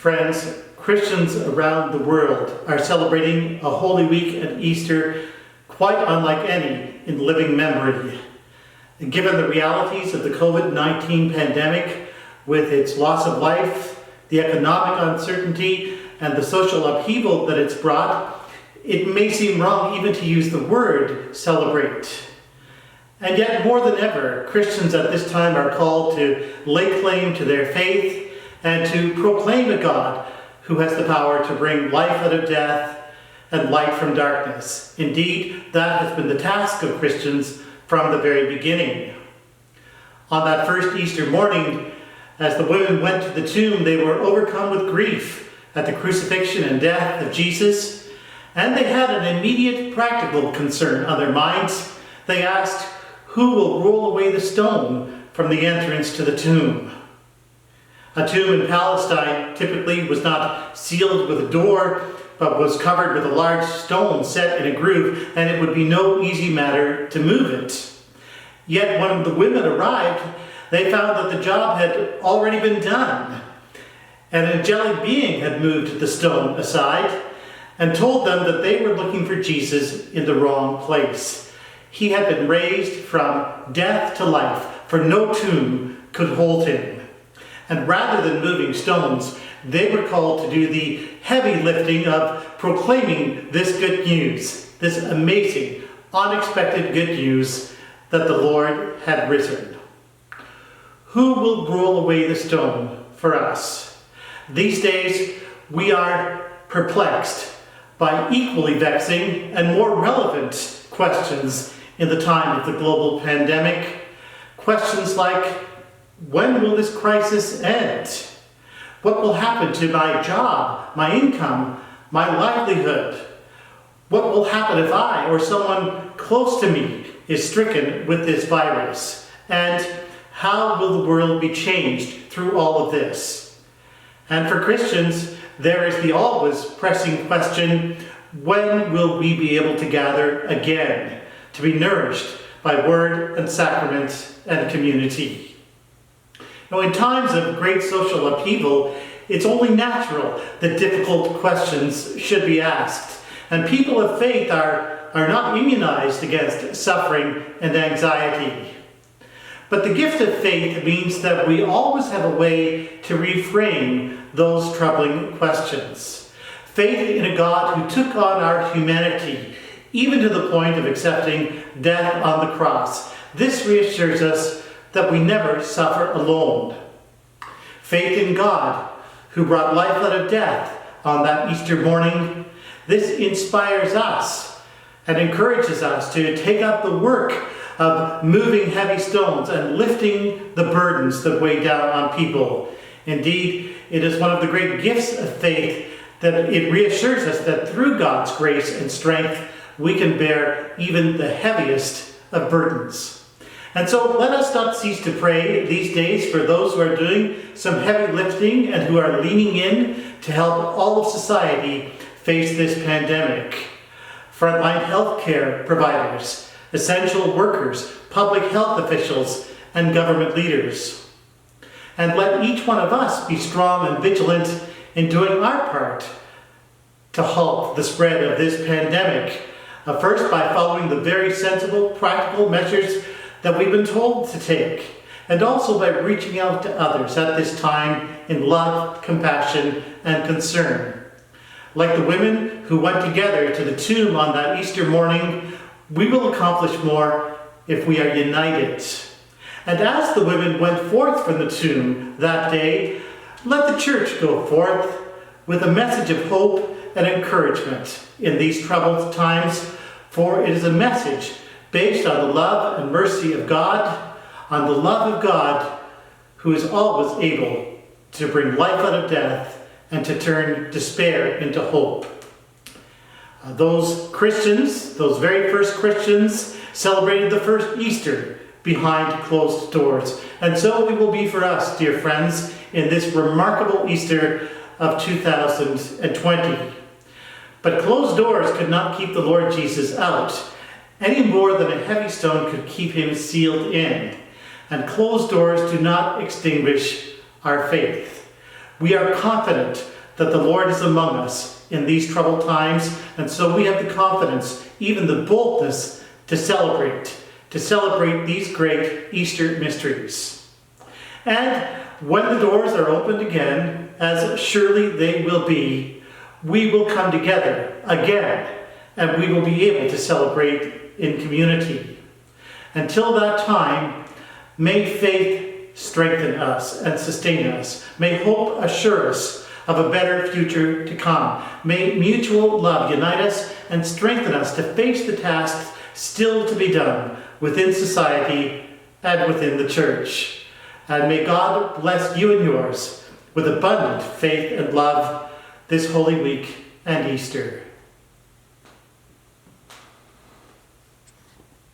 Friends, Christians around the world are celebrating a Holy Week and Easter quite unlike any in living memory. And given the realities of the COVID-19 pandemic, with its loss of life, the economic uncertainty, and the social upheaval that it's brought, it may seem wrong even to use the word celebrate. And yet, more than ever, Christians at this time are called to lay claim to their faith and to proclaim a God who has the power to bring life out of death and light from darkness. Indeed, that has been the task of Christians from the very beginning. On that first Easter morning, as the women went to the tomb, they were overcome with grief at the crucifixion and death of Jesus, and they had an immediate practical concern on their minds. They asked, who will roll away the stone from the entrance to the tomb? A tomb in Palestine typically was not sealed with a door, but was covered with a large stone set in a groove, and it would be no easy matter to move it. Yet when the women arrived, they found that the job had already been done. An angelic being had moved the stone aside and told them that they were looking for Jesus in the wrong place. He had been raised from death to life, for no tomb could hold him. And rather than moving stones, they were called to do the heavy lifting of proclaiming this good news, this amazing, unexpected good news that the Lord had risen. Who will roll away the stone for us? These days, we are perplexed by equally vexing and more relevant questions in the time of the global pandemic. Questions like, when will this crisis end? What will happen to my job, my income, my livelihood? What will happen if I or someone close to me is stricken with this virus? And how will the world be changed through all of this? And for Christians, there is the always pressing question, when will we be able to gather again, to be nourished by word and sacrament and community? Now, in times of great social upheaval, it's only natural that difficult questions should be asked. And people of faith are not immunized against suffering and anxiety. But the gift of faith means that we always have a way to reframe those troubling questions. Faith in a God who took on our humanity, even to the point of accepting death on the cross. This reassures us that we never suffer alone. Faith in God, who brought life out of death on that Easter morning. This inspires us and encourages us to take up the work of moving heavy stones and lifting the burdens that weigh down on people. Indeed, it is one of the great gifts of faith that it reassures us that through God's grace and strength, we can bear even the heaviest of burdens. And so let us not cease to pray these days for those who are doing some heavy lifting and who are leaning in to help all of society face this pandemic. Frontline healthcare providers, essential workers, public health officials, and government leaders. And let each one of us be strong and vigilant in doing our part to halt the spread of this pandemic. First, by following the very sensible, practical measures that we've been told to take, and also by reaching out to others at this time in love, compassion, and concern. Like the women who went together to the tomb on that Easter morning, we will accomplish more if we are united. And as the women went forth from the tomb that day, let the church go forth with a message of hope and encouragement in these troubled times, for it is a message based on the love and mercy of God, on the love of God who is always able to bring life out of death and to turn despair into hope. Those Christians, those very first Christians, celebrated the first Easter behind closed doors. And so it will be for us, dear friends, in this remarkable Easter of 2020. But closed doors could not keep the Lord Jesus out, any more than a heavy stone could keep him sealed in. And closed doors do not extinguish our faith. We are confident that the Lord is among us in these troubled times, and so we have the confidence, even the boldness, to celebrate these great Easter mysteries. And when the doors are opened again, as surely they will be, we will come together again, and we will be able to celebrate in community. Until that time, may faith strengthen us and sustain us. May hope assure us of a better future to come. May mutual love unite us and strengthen us to face the tasks still to be done within society and within the Church. And may God bless you and yours with abundant faith and love this Holy Week and Easter.